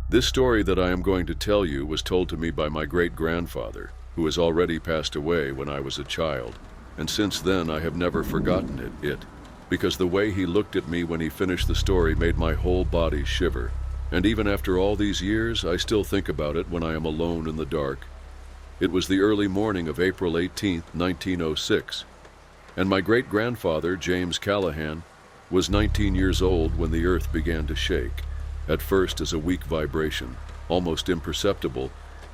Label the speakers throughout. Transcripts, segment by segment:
Speaker 1: This story that I am going to tell you was told to me by my great-grandfather, who has already passed away when I was a child, and since then I have never forgotten it, because the way he looked at me when he finished the story made my whole body shiver. And even after all these years, I still think about it when I am alone in the dark. It was the early morning of April 18th, 1906, and my great-grandfather, James Callahan, was 19 years old when the earth began to shake, at first as a weak vibration, almost imperceptible,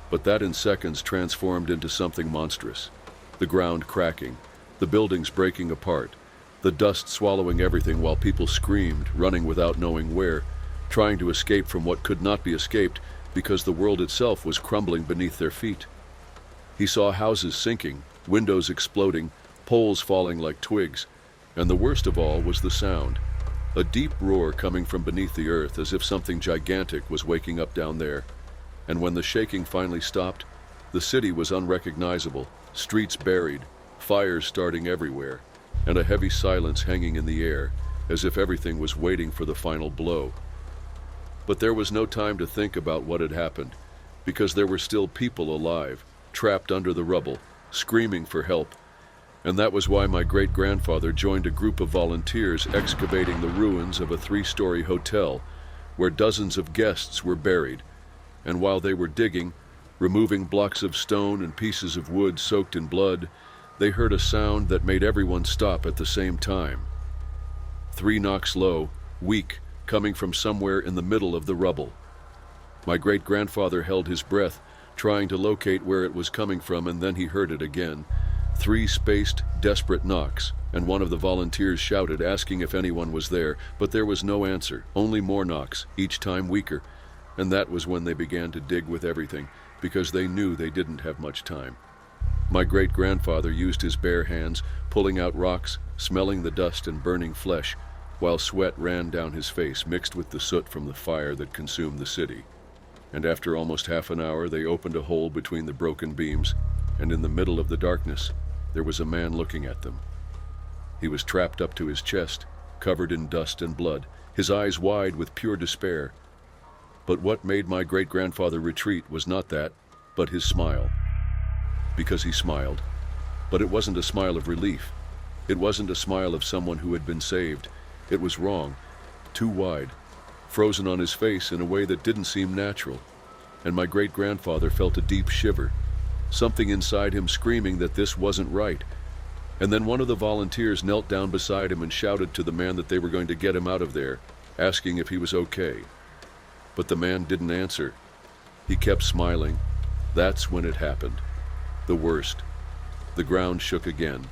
Speaker 1: but that in seconds transformed into something monstrous. The ground cracking, the buildings breaking apart, the dust swallowing everything while people screamed, running without knowing where, trying to escape from what could not be escaped because the world itself was crumbling beneath their feet. He saw houses sinking, windows exploding, poles falling like twigs, and the worst of all was the sound. A deep roar coming from beneath the earth as if something gigantic was waking up down there. And when the shaking finally stopped, the city was unrecognizable, streets buried, fires starting everywhere, and a heavy silence hanging in the air, as if everything was waiting for the final blow. But there was no time to think about what had happened, because there were still people alive, trapped under the rubble, screaming for help. And that was why my great-grandfather joined a group of volunteers excavating the ruins of a 3-story hotel where dozens of guests were buried. And while they were digging, removing blocks of stone and pieces of wood soaked in blood, they heard a sound that made everyone stop at the same time. 3 knocks low, weak, coming from somewhere in the middle of the rubble. My great-grandfather held his breath, trying to locate where it was coming from, and then he heard it again. 3 spaced, desperate knocks, and one of the volunteers shouted, asking if anyone was there, but there was no answer, only more knocks, each time weaker. And that was when they began to dig with everything, because they knew they didn't have much time. My great-grandfather used his bare hands, pulling out rocks, smelling the dust and burning flesh, while sweat ran down his face mixed with the soot from the fire that consumed the city. And after almost half an hour, they opened a hole between the broken beams, and in the middle of the darkness, there was a man looking at them. He was trapped up to his chest, covered in dust and blood, his eyes wide with pure despair. But what made my great-grandfather retreat was not that, but his smile. Because he smiled. But it wasn't a smile of relief. It wasn't a smile of someone who had been saved. It was wrong, too wide, frozen on his face in a way that didn't seem natural. And my great-grandfather felt a deep shiver, something inside him screaming that this wasn't right. And then one of the volunteers knelt down beside him and shouted to the man that they were going to get him out of there, asking if he was okay. But the man didn't answer. He kept smiling. That's when it happened. The worst. The ground shook again.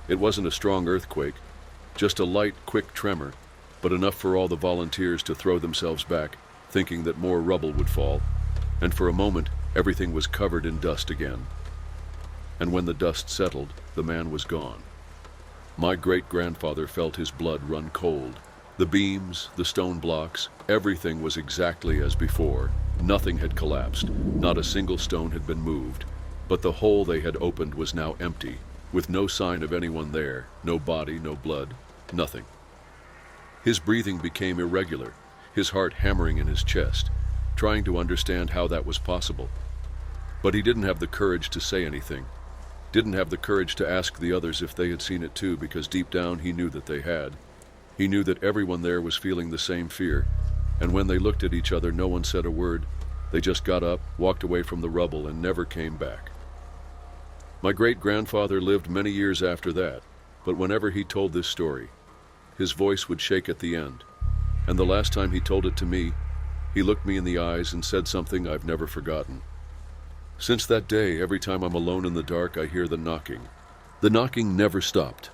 Speaker 1: It wasn't a strong earthquake, just a light, quick tremor, but enough for all the volunteers to throw themselves back, thinking that more rubble would fall. And for a moment, everything was covered in dust again. And when the dust settled, the man was gone. My great-grandfather felt his blood run cold. The beams, the stone blocks, everything was exactly as before. Nothing had collapsed, not a single stone had been moved. But the hole they had opened was now empty, with no sign of anyone there, no body, no blood, nothing. His breathing became irregular, his heart hammering in his chest, trying to understand how that was possible. But he didn't have the courage to say anything, didn't have the courage to ask the others if they had seen it too, because deep down he knew that they had. He knew that everyone there was feeling the same fear, and when they looked at each other, no one said a word. They just got up, walked away from the rubble, and never came back. My great-grandfather lived many years after that, but whenever he told this story, his voice would shake at the end. And the last time he told it to me, he looked me in the eyes and said something I've never forgotten. Since that day, every time I'm alone in the dark, I hear the knocking. The knocking never stopped.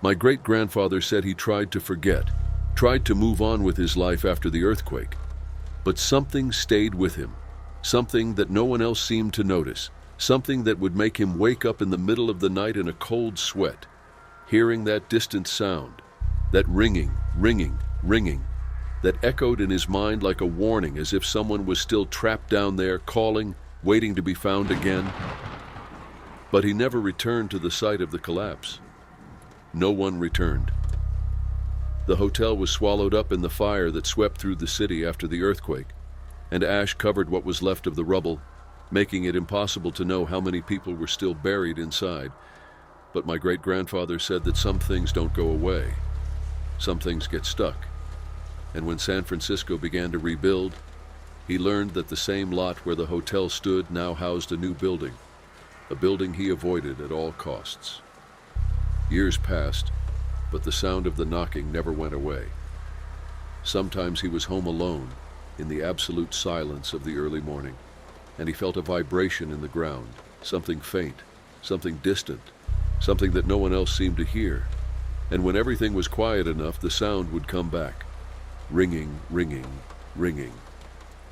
Speaker 1: My great-grandfather said he tried to forget, tried to move on with his life after the earthquake. But something stayed with him, something that no one else seemed to notice, something that would make him wake up in the middle of the night in a cold sweat, hearing that distant sound, that ringing, ringing, ringing, that echoed in his mind like a warning, as if someone was still trapped down there, calling, waiting to be found again. But he never returned to the site of the collapse. No one returned. The hotel was swallowed up in the fire that swept through the city after the earthquake, and ash covered what was left of the rubble, making it impossible to know how many people were still buried inside. But my great-grandfather said that some things don't go away. Some things get stuck. And when San Francisco began to rebuild, he learned that the same lot where the hotel stood now housed a new building, a building he avoided at all costs. Years passed, but the sound of the knocking never went away. Sometimes he was home alone, in the absolute silence of the early morning, and he felt a vibration in the ground, something faint, something distant, something that no one else seemed to hear. And when everything was quiet enough, the sound would come back, ringing, ringing, ringing.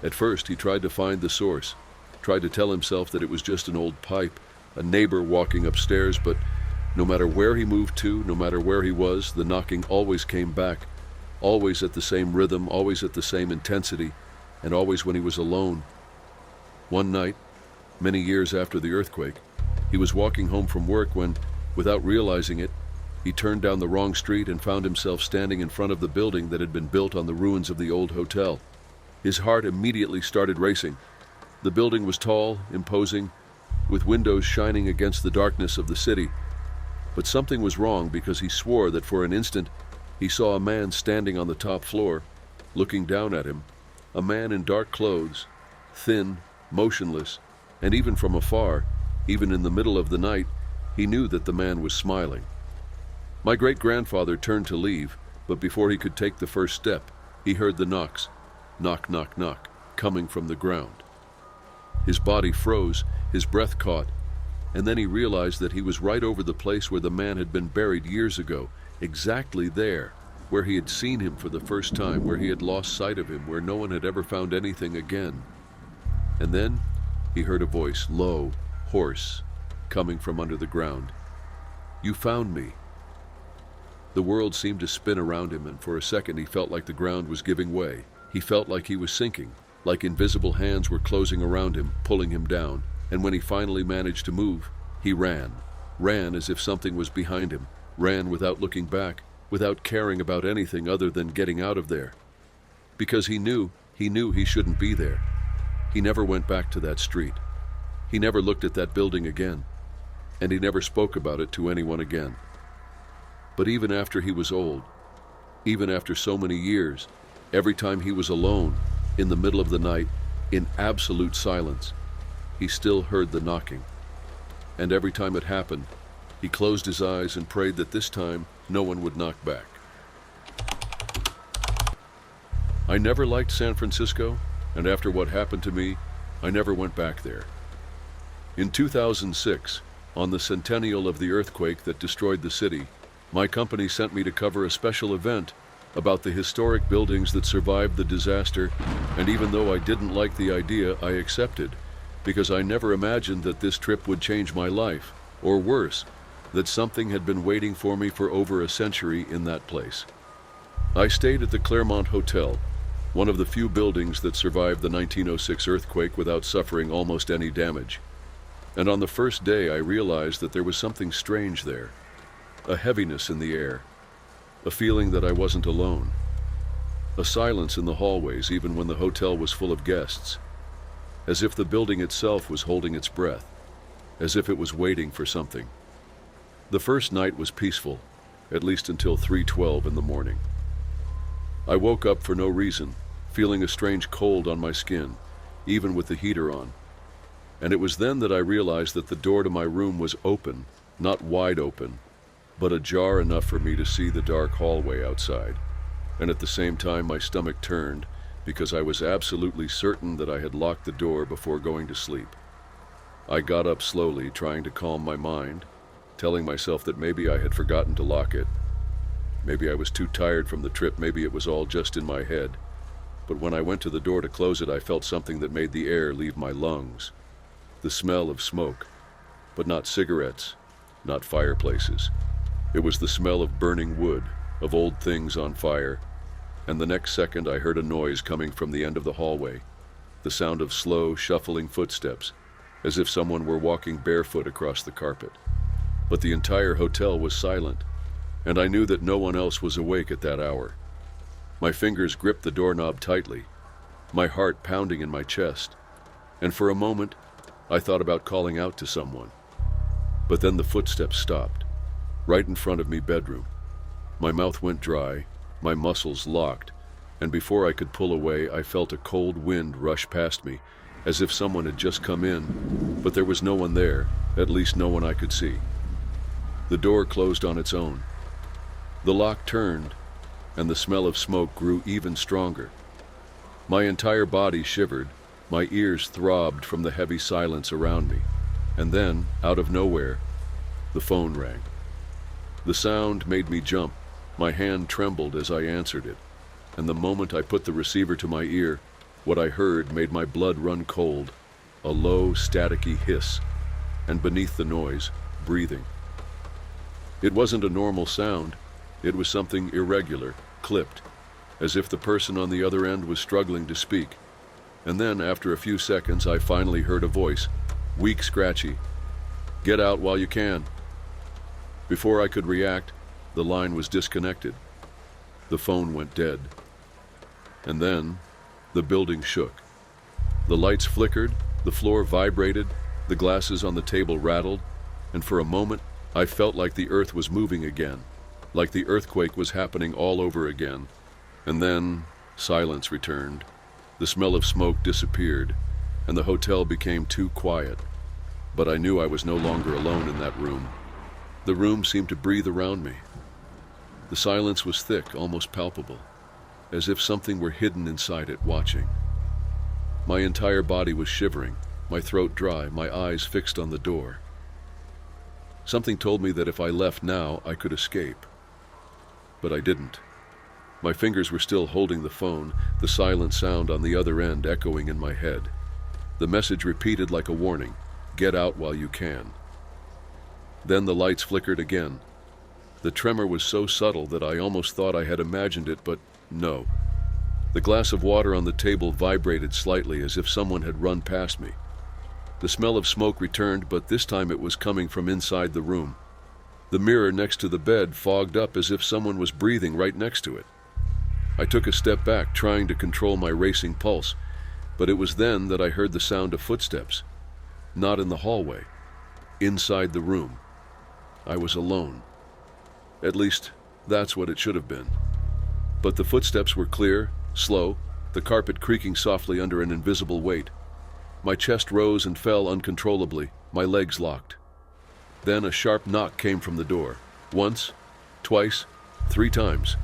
Speaker 1: At first, he tried to find the source, tried to tell himself that it was just an old pipe, a neighbor walking upstairs, but no matter where he moved to, no matter where he was, the knocking always came back, always at the same rhythm, always at the same intensity, and always when he was alone. One night, many years after the earthquake, he was walking home from work when, without realizing it, he turned down the wrong street and found himself standing in front of the building that had been built on the ruins of the old hotel. His heart immediately started racing. The building was tall, imposing, with windows shining against the darkness of the city. But something was wrong because he swore that for an instant he saw a man standing on the top floor, looking down at him, a man in dark clothes, thin, motionless, and even from afar, even in the middle of the night, he knew that the man was smiling. My great-grandfather turned to leave, but before he could take the first step, he heard the knocks, knock, knock, knock, coming from the ground. His body froze, his breath caught, and then he realized that he was right over the place where the man had been buried years ago, exactly there, where he had seen him for the first time, where he had lost sight of him, where no one had ever found anything again. And then he heard a voice, low, hoarse, coming from under the ground. "You found me." The world seemed to spin around him, and for a second he felt like the ground was giving way. He felt like he was sinking, like invisible hands were closing around him, pulling him down. And when he finally managed to move, he ran as if something was behind him, ran without looking back, without caring about anything other than getting out of there. Because he knew he shouldn't be there. He never went back to that street. He never looked at that building again, and he never spoke about it to anyone again. But even after he was old, even after so many years, every time he was alone, in the middle of the night, in absolute silence, he still heard the knocking. And every time it happened, he closed his eyes and prayed that this time no one would knock back. I never liked San Francisco, and after what happened to me, I never went back there. In 2006, on the centennial of the earthquake that destroyed the city, my company sent me to cover a special event about the historic buildings that survived the disaster, and even though I didn't like the idea, I accepted, because I never imagined that this trip would change my life, or worse, that something had been waiting for me for over a century in that place. I stayed at the Claremont Hotel, one of the few buildings that survived the 1906 earthquake without suffering almost any damage. And on the first day I realized that there was something strange there, a heaviness in the air, a feeling that I wasn't alone, a silence in the hallways even when the hotel was full of guests, as if the building itself was holding its breath, as if it was waiting for something. The first night was peaceful, at least until 3:12 in the morning. I woke up for no reason, feeling a strange cold on my skin, even with the heater on. And it was then that I realized that the door to my room was open, not wide open, but ajar enough for me to see the dark hallway outside. And at the same time my stomach turned, because I was absolutely certain that I had locked the door before going to sleep. I got up slowly, trying to calm my mind, telling myself that maybe I had forgotten to lock it. Maybe I was too tired from the trip, maybe it was all just in my head. But when I went to the door to close it, I felt something that made the air leave my lungs. The smell of smoke, but not cigarettes, not fireplaces. It was the smell of burning wood, of old things on fire. And the next second I heard a noise coming from the end of the hallway, the sound of slow, shuffling footsteps, as if someone were walking barefoot across the carpet. But the entire hotel was silent, and I knew that no one else was awake at that hour. My fingers gripped the doorknob tightly, my heart pounding in my chest, and for a moment, I thought about calling out to someone. But then the footsteps stopped, right in front of me bedroom. My mouth went dry, my muscles locked, and before I could pull away, I felt a cold wind rush past me, as if someone had just come in, but there was no one there, at least no one I could see. The door closed on its own. The lock turned, and the smell of smoke grew even stronger. My entire body shivered, my ears throbbed from the heavy silence around me, and then, out of nowhere, the phone rang. The sound made me jump, my hand trembled as I answered it, and the moment I put the receiver to my ear, what I heard made my blood run cold, a low, staticky hiss, and beneath the noise, breathing. It wasn't a normal sound, it was something irregular, clipped, as if the person on the other end was struggling to speak. And then, after a few seconds, I finally heard a voice, weak, scratchy. "Get out while you can." Before I could react, the line was disconnected. The phone went dead. And then, the building shook. The lights flickered, the floor vibrated, the glasses on the table rattled, and for a moment, I felt like the earth was moving again, like the earthquake was happening all over again. And then, silence returned. The smell of smoke disappeared, and the hotel became too quiet. But I knew I was no longer alone in that room. The room seemed to breathe around me. The silence was thick, almost palpable, as if something were hidden inside it, watching. My entire body was shivering, my throat dry, my eyes fixed on the door. Something told me that if I left now, I could escape. But I didn't. My fingers were still holding the phone, the silent sound on the other end echoing in my head. The message repeated like a warning, "Get out while you can." Then the lights flickered again. The tremor was so subtle that I almost thought I had imagined it, but no. The glass of water on the table vibrated slightly as if someone had run past me. The smell of smoke returned, but this time it was coming from inside the room. The mirror next to the bed fogged up as if someone was breathing right next to it. I took a step back, trying to control my racing pulse, but it was then that I heard the sound of footsteps. Not in the hallway. Inside the room. I was alone. At least, that's what it should have been. But the footsteps were clear, slow, the carpet creaking softly under an invisible weight. My chest rose and fell uncontrollably, my legs locked. Then a sharp knock came from the door. Once, twice, 3 times.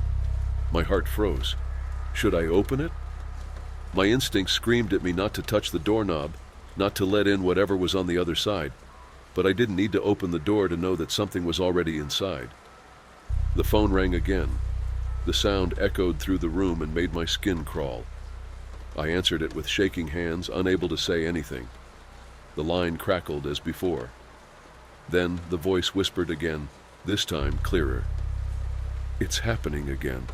Speaker 1: My heart froze. Should I open it? My instinct screamed at me not to touch the doorknob, not to let in whatever was on the other side. But I didn't need to open the door to know that something was already inside. The phone rang again. The sound echoed through the room and made my skin crawl. I answered it with shaking hands, unable to say anything. The line crackled as before. Then the voice whispered again, this time clearer. "It's happening again."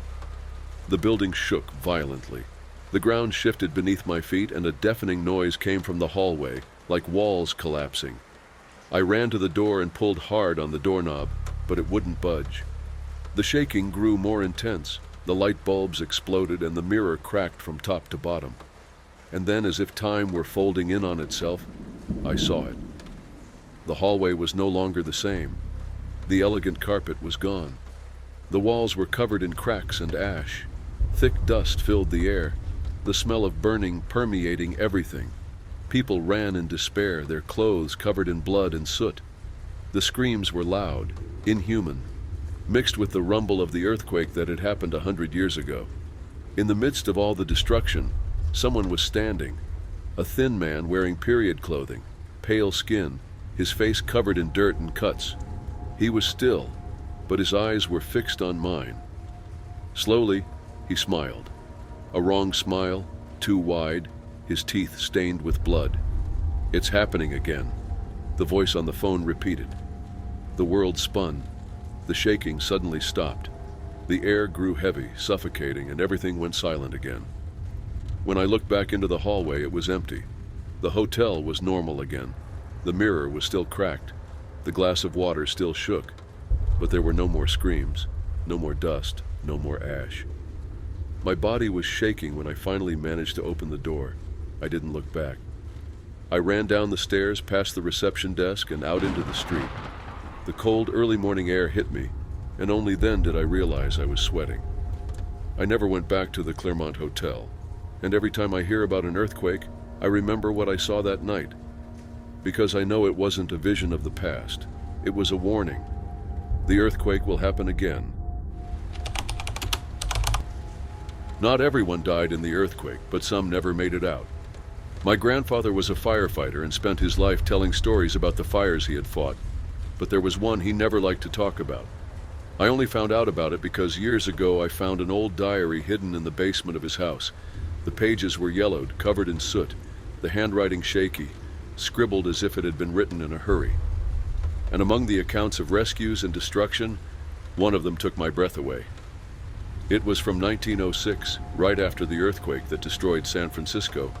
Speaker 1: The building shook violently. The ground shifted beneath my feet and a deafening noise came from the hallway, like walls collapsing. I ran to the door and pulled hard on the doorknob, but it wouldn't budge. The shaking grew more intense. The light bulbs exploded and the mirror cracked from top to bottom. And then, as if time were folding in on itself, I saw it. The hallway was no longer the same. The elegant carpet was gone. The walls were covered in cracks and ash. Thick dust filled the air, the smell of burning permeating everything. People ran in despair, their clothes covered in blood and soot. The screams were loud, inhuman, mixed with the rumble of the earthquake that had happened 100 years ago. In the midst of all the destruction, someone was standing, a thin man wearing period clothing, pale skin, his face covered in dirt and cuts. He was still, but his eyes were fixed on mine. Slowly, he smiled. A wrong smile, too wide, his teeth stained with blood. "It's happening again," the voice on the phone repeated. The world spun. The shaking suddenly stopped. The air grew heavy, suffocating, and everything went silent again. When I looked back into the hallway, it was empty. The hotel was normal again. The mirror was still cracked. The glass of water still shook. But there were no more screams, no more dust, no more ash. My body was shaking when I finally managed to open the door. I didn't look back. I ran down the stairs, past the reception desk, and out into the street. The cold, early morning air hit me, and only then did I realize I was sweating. I never went back to the Claremont Hotel, and every time I hear about an earthquake, I remember what I saw that night. Because I know it wasn't a vision of the past. It was a warning. The earthquake will happen again. Not everyone died in the earthquake, but some never made it out. My grandfather was a firefighter and spent his life telling stories about the fires he had fought, but there was one he never liked to talk about. I only found out about it because years ago I found an old diary hidden in the basement of his house. The pages were yellowed, covered in soot, the handwriting shaky, scribbled as if it had been written in a hurry. And among the accounts of rescues and destruction, one of them took my breath away. It was from 1906, right after the earthquake that destroyed San Francisco.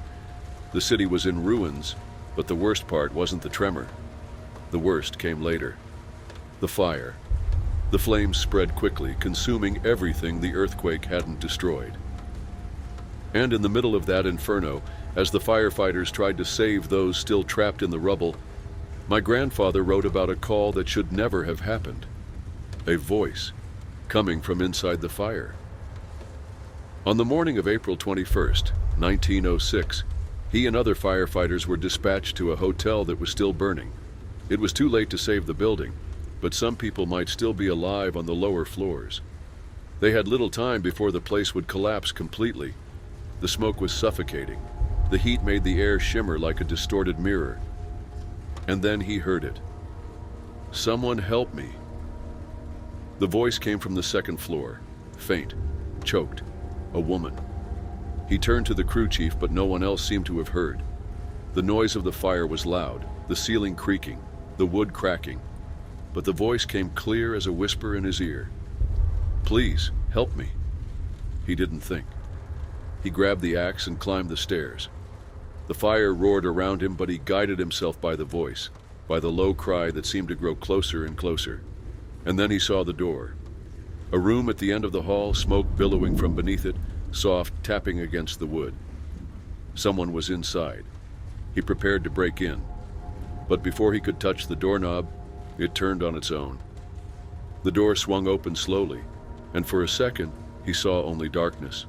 Speaker 1: The city was in ruins, but the worst part wasn't the tremor. The worst came later. The fire. The flames spread quickly, consuming everything the earthquake hadn't destroyed. And in the middle of that inferno, as the firefighters tried to save those still trapped in the rubble, my grandfather wrote about a call that should never have happened. A voice coming from inside the fire. On the morning of April 21st, 1906, he and other firefighters were dispatched to a hotel that was still burning. It was too late to save the building, but some people might still be alive on the lower floors. They had little time before the place would collapse completely. The smoke was suffocating. The heat made the air shimmer like a distorted mirror. And then he heard it. "Someone help me." The voice came from the second floor, faint, choked, a woman. He turned to the crew chief, but no one else seemed to have heard. The noise of the fire was loud, the ceiling creaking, the wood cracking, but the voice came clear as a whisper in his ear. "Please, help me." He didn't think. He grabbed the axe and climbed the stairs. The fire roared around him, but he guided himself by the voice, by the low cry that seemed to grow closer and closer. And then he saw the door. A room at the end of the hall, smoke billowing from beneath it, soft tapping against the wood. Someone was inside. He prepared to break in, but before he could touch the doorknob, it turned on its own. The door swung open slowly, and for a second, he saw only darkness.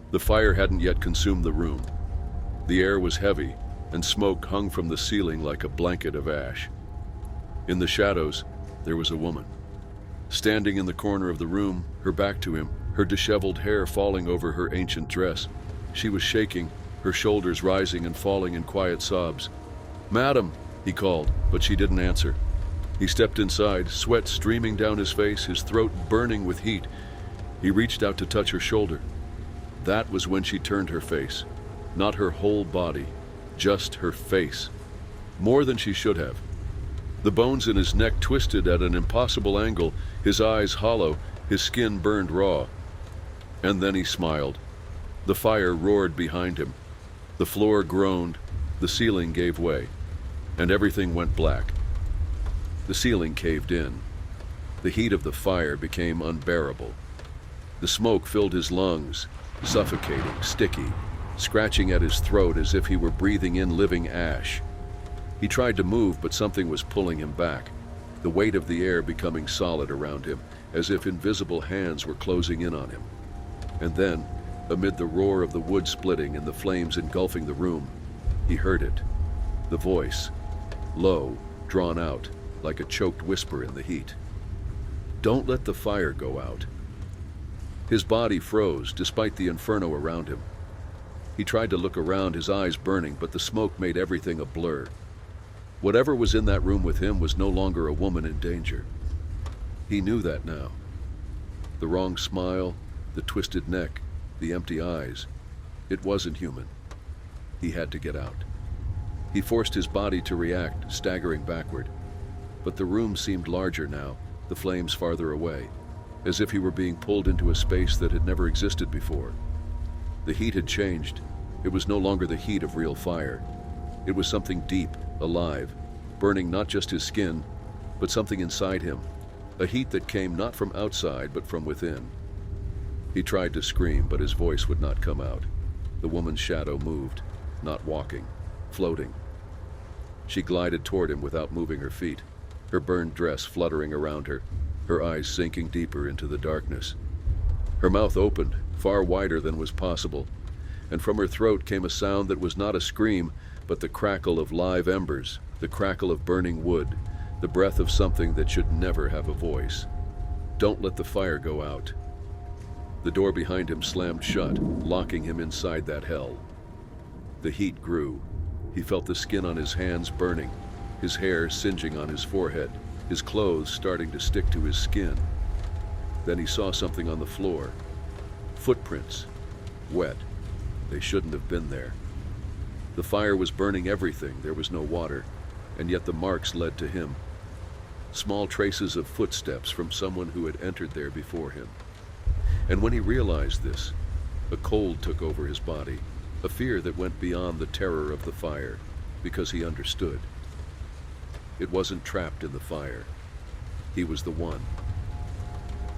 Speaker 1: The fire hadn't yet consumed the room. The air was heavy, and smoke hung from the ceiling like a blanket of ash. In the shadows, there was a woman. Standing in the corner of the room, her back to him, her disheveled hair falling over her ancient dress. She was shaking, her shoulders rising and falling in quiet sobs. "Madam," he called, but she didn't answer. He stepped inside, sweat streaming down his face, his throat burning with heat. He reached out to touch her shoulder. That was when she turned her face. Not her whole body, just her face. More than she should have. The bones in his neck twisted at an impossible angle, his eyes hollow, his skin burned raw. And then he smiled. The fire roared behind him. The floor groaned, the ceiling gave way, and everything went black. The ceiling caved in. The heat of the fire became unbearable. The smoke filled his lungs, suffocating, sticky, scratching at his throat as if he were breathing in living ash. He tried to move, but something was pulling him back, the weight of the air becoming solid around him, as if invisible hands were closing in on him. And then, amid the roar of the wood splitting and the flames engulfing the room, he heard it. The voice, low, drawn out, like a choked whisper in the heat. "Don't let the fire go out." His body froze, despite the inferno around him. He tried to look around, his eyes burning, but the smoke made everything a blur. Whatever was in that room with him was no longer a woman in danger. He knew that now. The wrong smile, the twisted neck, the empty eyes. It wasn't human. He had to get out. He forced his body to react, staggering backward. But the room seemed larger now, the flames farther away, as if he were being pulled into a space that had never existed before. The heat had changed. It was no longer the heat of real fire. It was something deep, alive, burning not just his skin, but something inside him, a heat that came not from outside but from within. He tried to scream, but his voice would not come out. The woman's shadow moved, not walking, floating. She glided toward him without moving her feet, her burned dress fluttering around her, her eyes sinking deeper into the darkness. Her mouth opened, far wider than was possible, and from her throat came a sound that was not a scream, but the crackle of live embers, the crackle of burning wood, the breath of something that should never have a voice. "Don't let the fire go out." The door behind him slammed shut, locking him inside that hell. The heat grew. He felt the skin on his hands burning, his hair singeing on his forehead, his clothes starting to stick to his skin. Then he saw something on the floor. Footprints. Wet. They shouldn't have been there. The fire was burning everything. There was no water, and yet the marks led to him. Small traces of footsteps from someone who had entered there before him. And when he realized this, a cold took over his body, a fear that went beyond the terror of the fire, because he understood. It wasn't trapped in the fire. He was the one.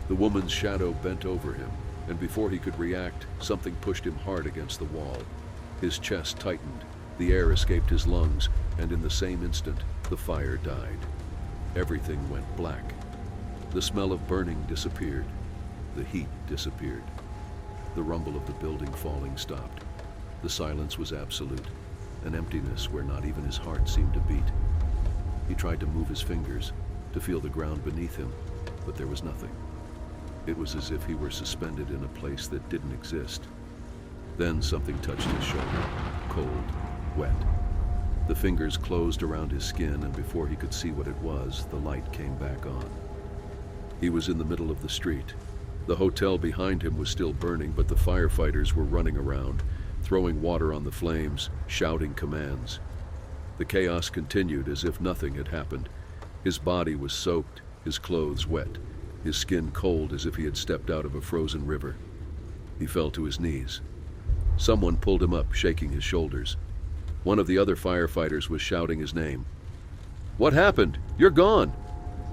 Speaker 1: The woman's shadow bent over him, and before he could react, something pushed him hard against the wall. His chest tightened, the air escaped his lungs, and in the same instant, the fire died. Everything went black. The smell of burning disappeared. The heat disappeared. The rumble of the building falling stopped. The silence was absolute, an emptiness where not even his heart seemed to beat. He tried to move his fingers, to feel the ground beneath him, but there was nothing. It was as if he were suspended in a place that didn't exist. Then something touched his shoulder, cold, wet. The fingers closed around his skin, and before he could see what it was, the light came back on. He was in the middle of the street. The hotel behind him was still burning, but the firefighters were running around, throwing water on the flames, shouting commands. The chaos continued as if nothing had happened. His body was soaked, his clothes wet, his skin cold as if he had stepped out of a frozen river. He fell to his knees. Someone pulled him up, shaking his shoulders. One of the other firefighters was shouting his name. "What happened? You're gone.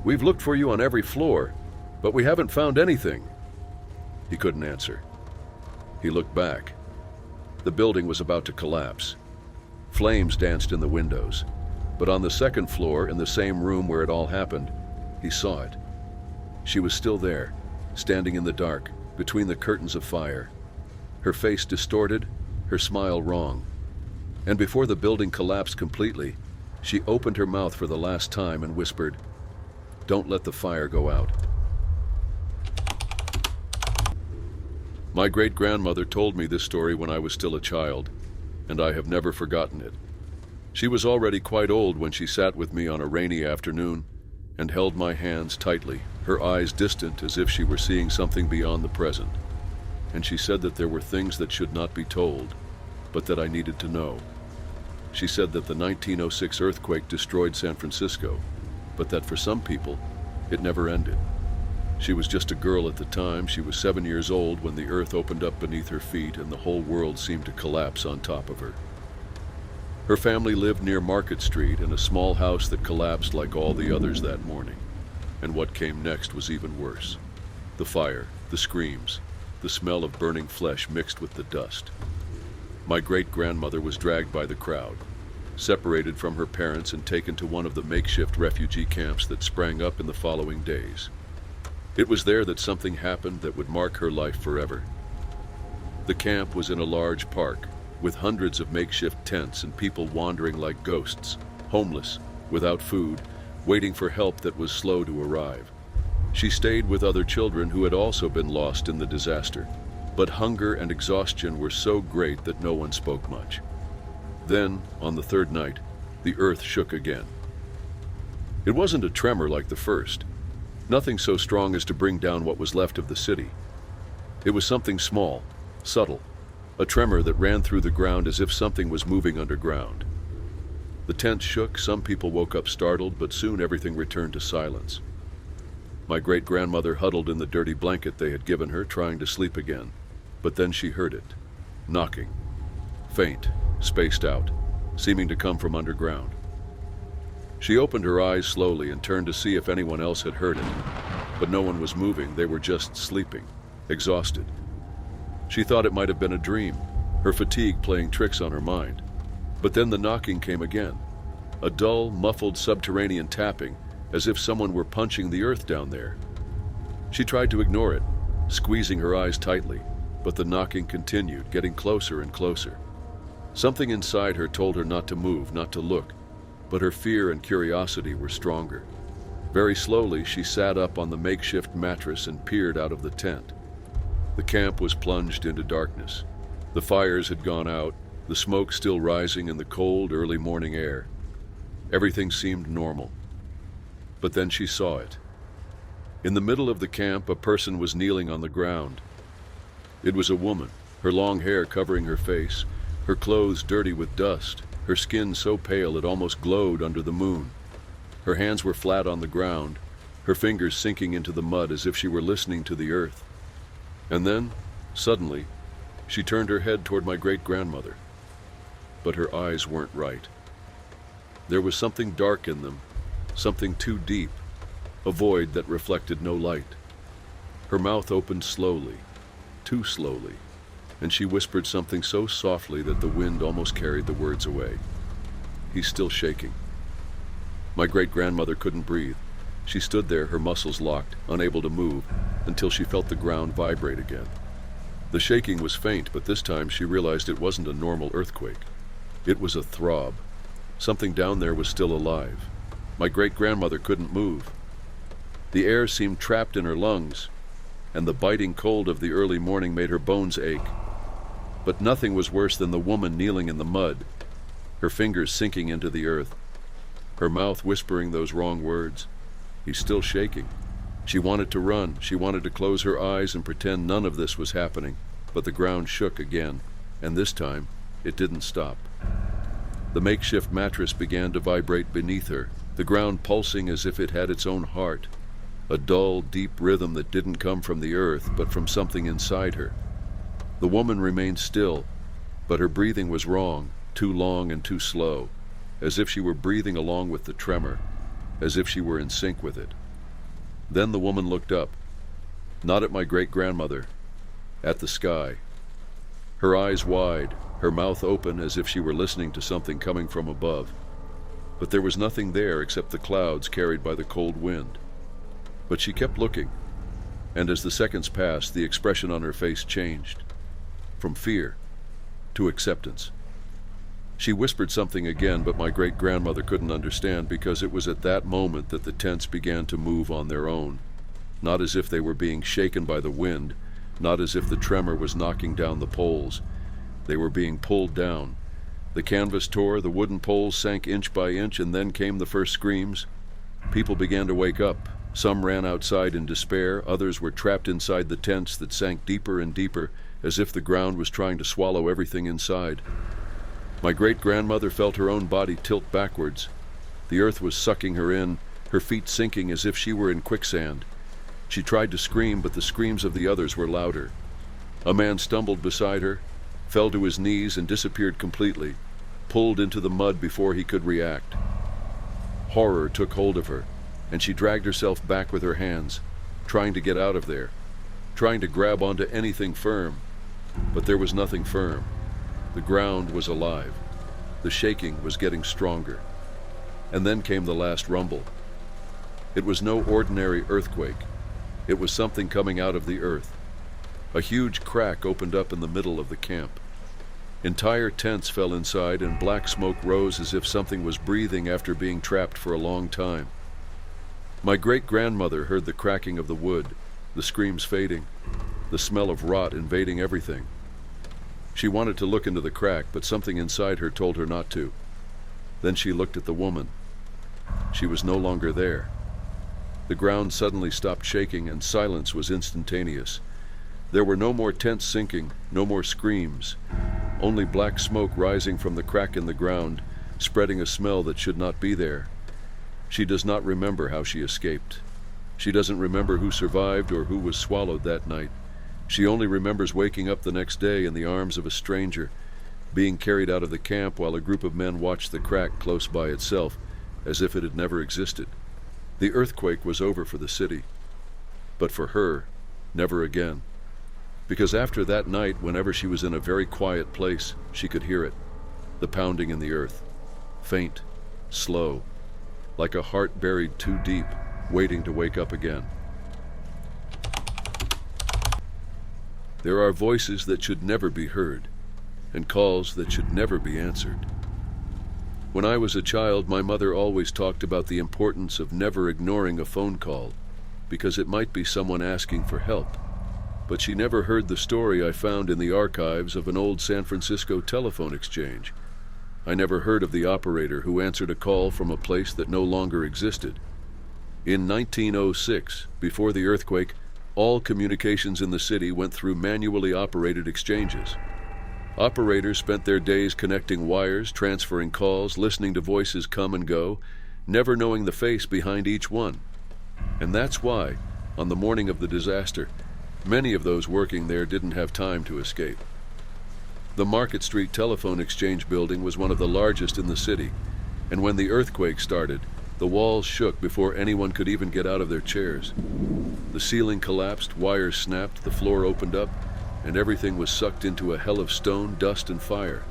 Speaker 1: We've looked for you on every floor, but we haven't found anything." He couldn't answer. He looked back. The building was about to collapse. Flames danced in the windows, but on the second floor, in the same room where it all happened, he saw it. She was still there, standing in the dark, between the curtains of fire. Her face distorted, her smile wrong. And before the building collapsed completely, she opened her mouth for the last time and whispered, "Don't let the fire go out." My great-grandmother told me this story when I was still a child, and I have never forgotten it. She was already quite old when she sat with me on a rainy afternoon and held my hands tightly, her eyes distant as if she were seeing something beyond the present. And she said that there were things that should not be told, but that I needed to know. She said that the 1906 earthquake destroyed San Francisco, but that for some people, it never ended. She was just a girl at the time. She was 7 years old when the earth opened up beneath her feet and the whole world seemed to collapse on top of her. Her family lived near Market Street in a small house that collapsed like all the others that morning. And what came next was even worse. The fire, the screams, the smell of burning flesh mixed with the dust. My great-grandmother was dragged by the crowd, separated from her parents and taken to one of the makeshift refugee camps that sprang up in the following days. It was there that something happened that would mark her life forever. The camp was in a large park, with hundreds of makeshift tents and people wandering like ghosts, homeless, without food, waiting for help that was slow to arrive. She stayed with other children who had also been lost in the disaster, but hunger and exhaustion were so great that no one spoke much. Then, on the third night, the earth shook again. It wasn't a tremor like the first, nothing so strong as to bring down what was left of the city. It was something small, subtle, a tremor that ran through the ground as if something was moving underground. The tent shook, some people woke up startled, but soon everything returned to silence. My great-grandmother huddled in the dirty blanket they had given her, trying to sleep again. But then she heard it, knocking, faint, spaced out, seeming to come from underground. She opened her eyes slowly and turned to see if anyone else had heard it, but no one was moving. They were just sleeping, exhausted, She thought it might have been a dream, her fatigue playing tricks on her mind. But then the knocking came again, a dull, muffled subterranean tapping, as if someone were punching the earth down there. She tried to ignore it, squeezing her eyes tightly, but the knocking continued, getting closer and closer. Something inside her told her not to move, not to look, but her fear and curiosity were stronger. Very slowly, she sat up on the makeshift mattress and peered out of the tent. The camp was plunged into darkness. The fires had gone out, the smoke still rising in the cold, early morning air. Everything seemed normal. But then she saw it. In the middle of the camp, a person was kneeling on the ground. It was a woman, her long hair covering her face, her clothes dirty with dust, her skin so pale it almost glowed under the moon. Her hands were flat on the ground, her fingers sinking into the mud as if she were listening to the earth. And then, suddenly, she turned her head toward my great-grandmother. But her eyes weren't right. There was something dark in them, something too deep, a void that reflected no light. Her mouth opened slowly, too slowly, and she whispered something so softly that the wind almost carried the words away. "He's still shaking." My great-grandmother couldn't breathe. She stood there, her muscles locked, unable to move, until she felt the ground vibrate again. The shaking was faint, but this time she realized it wasn't a normal earthquake. It was a throb. Something down there was still alive. My great-grandmother couldn't move. The air seemed trapped in her lungs, and the biting cold of the early morning made her bones ache. But nothing was worse than the woman kneeling in the mud, her fingers sinking into the earth, her mouth whispering those wrong words. "He's still shaking." She wanted to run. She wanted to close her eyes and pretend none of this was happening, but the ground shook again, and this time it didn't stop. The makeshift mattress began to vibrate beneath her, the ground pulsing as if it had its own heart, a dull, deep rhythm that didn't come from the earth, but from something inside her. The woman remained still, but her breathing was wrong, too long and too slow, as if she were breathing along with the tremor, as if she were in sync with it. Then the woman looked up, not at my great-grandmother, at the sky. Her eyes wide, her mouth open as if she were listening to something coming from above. But there was nothing there except the clouds carried by the cold wind. But she kept looking, and as the seconds passed, the expression on her face changed, from fear to acceptance. She whispered something again, but my great-grandmother couldn't understand, because it was at that moment that the tents began to move on their own, not as if they were being shaken by the wind, not as if the tremor was knocking down the poles. They were being pulled down. The canvas tore, the wooden poles sank inch by inch, and then came the first screams. People began to wake up. Some ran outside in despair, others were trapped inside the tents that sank deeper and deeper, as if the ground was trying to swallow everything inside. My great-grandmother felt her own body tilt backwards. The earth was sucking her in, her feet sinking as if she were in quicksand. She tried to scream, but the screams of the others were louder. A man stumbled beside her, fell to his knees and disappeared completely, pulled into the mud before he could react. Horror took hold of her, and she dragged herself back with her hands, trying to get out of there, trying to grab onto anything firm. But there was nothing firm. The ground was alive. The shaking was getting stronger. And then came the last rumble. It was no ordinary earthquake. It was something coming out of the earth. A huge crack opened up in the middle of the camp. Entire tents fell inside, and black smoke rose as if something was breathing after being trapped for a long time. My great-grandmother heard the cracking of the wood, the screams fading, the smell of rot invading everything. She wanted to look into the crack, but something inside her told her not to. Then she looked at the woman. She was no longer there. The ground suddenly stopped shaking, and silence was instantaneous. There were no more tents sinking, no more screams, only black smoke rising from the crack in the ground, spreading a smell that should not be there. She does not remember how she escaped. She doesn't remember who survived or who was swallowed that night. She only remembers waking up the next day in the arms of a stranger, being carried out of the camp while a group of men watched the crack close by itself, as if it had never existed. The earthquake was over for the city, but for her, never again. because after that night, whenever she was in a very quiet place, she could hear it, the pounding in the earth, faint, slow, like a heart buried too deep, waiting to wake up again. There are voices that should never be heard, and calls that should never be answered. When I was a child, my mother always talked about the importance of never ignoring a phone call, because it might be someone asking for help. But she never heard the story I found in the archives of an old San Francisco telephone exchange. I never heard of the operator who answered a call from a place that no longer existed. In 1906, before the earthquake, all communications in the city went through manually operated exchanges. Operators spent their days connecting wires, transferring calls, listening to voices come and go, never knowing the face behind each one. And that's why, on the morning of the disaster, many of those working there didn't have time to escape. The Market Street Telephone Exchange building was one of the largest in the city, and when the earthquake started, the walls shook before anyone could even get out of their chairs. The ceiling collapsed, wires snapped, the floor opened up, and everything was sucked into a hell of stone, dust, and fire.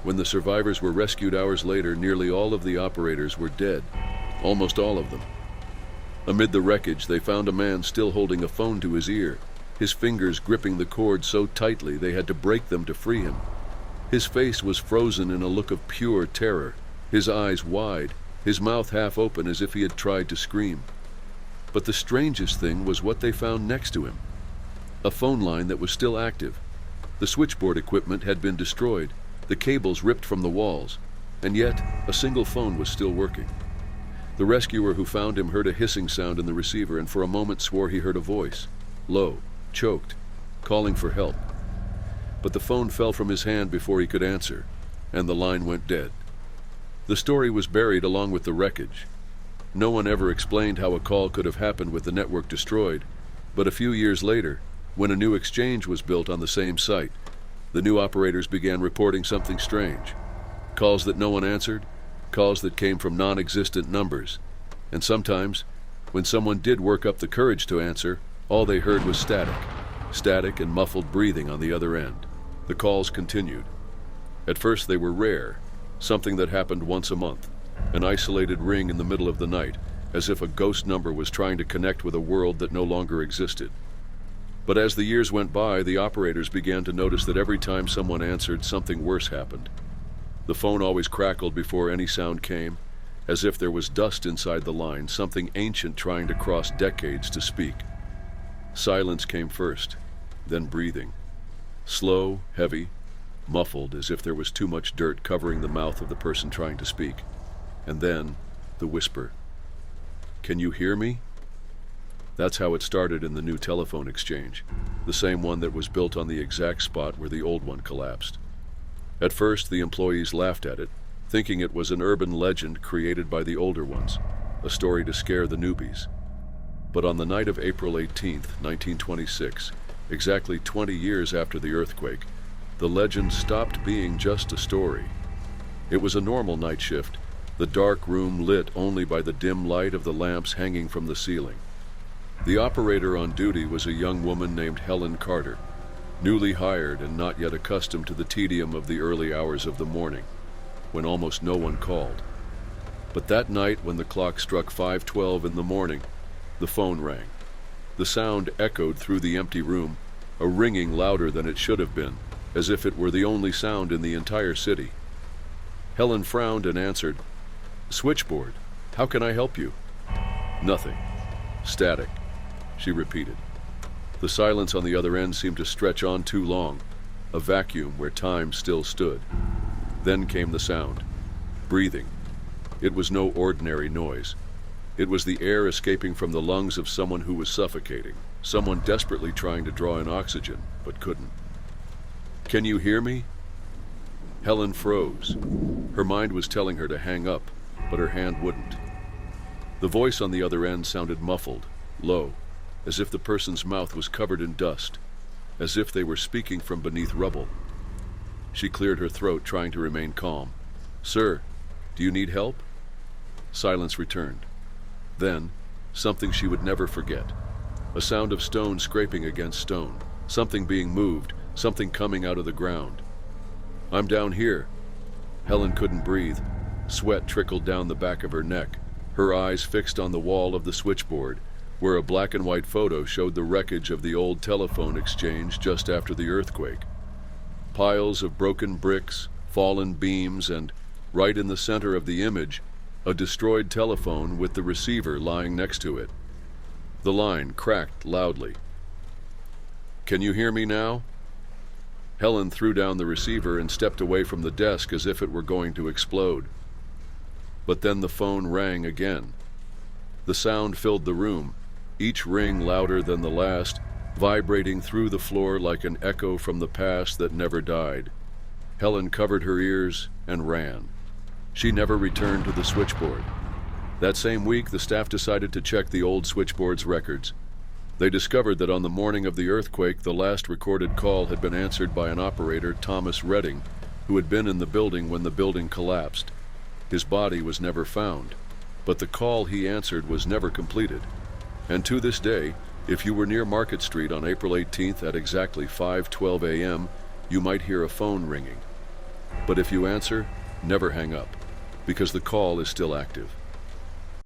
Speaker 1: When the survivors were rescued hours later, nearly all of the operators were dead, almost all of them. Amid the wreckage, they found a man still holding a phone to his ear, his fingers gripping the cord so tightly they had to break them to free him. His face was frozen in a look of pure terror, his eyes wide, his mouth half open as if he had tried to scream. But the strangest thing was what they found next to him. A phone line that was still active. The switchboard equipment had been destroyed, the cables ripped from the walls, and yet a single phone was still working. The rescuer who found him heard a hissing sound in the receiver and for a moment swore he heard a voice, low, choked, calling for help. But the phone fell from his hand before he could answer, and the line went dead. The story was buried along with the wreckage. No one ever explained how a call could have happened with the network destroyed, but a few years later, when a new exchange was built on the same site, the new operators began reporting something strange. Calls that no one answered, calls that came from non-existent numbers, and sometimes, when someone did work up the courage to answer, all they heard was static and muffled breathing on the other end. The calls continued. At first they were rare, something that happened once a month, an isolated ring in the middle of the night, as if a ghost number was trying to connect with a world that no longer existed. But as the years went by, the operators began to notice that every time someone answered, something worse happened. The phone always crackled before any sound came, as if there was dust inside the line, something ancient trying to cross decades to speak. Silence came first, then breathing. Slow, heavy, muffled, as if there was too much dirt covering the mouth of the person trying to speak. And then, the whisper. "Can you hear me?" That's how it started in the new telephone exchange, the same one that was built on the exact spot where the old one collapsed. At first, the employees laughed at it, thinking it was an urban legend created by the older ones, a story to scare the newbies. But on the night of April 18th, 1926, exactly 20 years after the earthquake, the legend stopped being just a story. It was a normal night shift, the dark room lit only by the dim light of the lamps hanging from the ceiling. The operator on duty was a young woman named Helen Carter, newly hired and not yet accustomed to the tedium of the early hours of the morning, when almost no one called. But that night, when the clock struck 5:12 in the morning, the phone rang. The sound echoed through the empty room, a ringing louder than it should have been, as if it were the only sound in the entire city. Helen frowned and answered, "Switchboard, how can I help you?" "Nothing. Static," she repeated. The silence on the other end seemed to stretch on too long, a vacuum where time still stood. Then came the sound. Breathing. It was no ordinary noise. It was the air escaping from the lungs of someone who was suffocating, someone desperately trying to draw in oxygen, but couldn't. "Can you hear me?" Helen froze. Her mind was telling her to hang up, but her hand wouldn't. The voice on the other end sounded muffled, low, as if the person's mouth was covered in dust, as if they were speaking from beneath rubble. She cleared her throat, trying to remain calm. "Sir, do you need help?" Silence returned. Then, something she would never forget. A sound of stone scraping against stone, Something being moved, something coming out of the ground. "I'm down here." Helen couldn't breathe. Sweat trickled down the back of her neck, her eyes fixed on the wall of the switchboard, where a black and white photo showed the wreckage of the old telephone exchange just after the earthquake. Piles of broken bricks, fallen beams, and, right in the center of the image, a destroyed telephone with the receiver lying next to it. The line cracked loudly. "Can you hear me now?" Helen threw down the receiver and stepped away from the desk as if it were going to explode. But then the phone rang again. The sound filled the room, each ring louder than the last, vibrating through the floor like an echo from the past that never died. Helen covered her ears and ran. She never returned to the switchboard. That same week, the staff decided to check the old switchboard's records. They discovered that on the morning of the earthquake, the last recorded call had been answered by an operator, Thomas Redding, who had been in the building when the building collapsed. His body was never found, but the call he answered was never completed. And to this day, if you were near Market Street on April 18th at exactly 5:12 a.m., you might hear a phone ringing. But if you answer, never hang up, because the call is still active.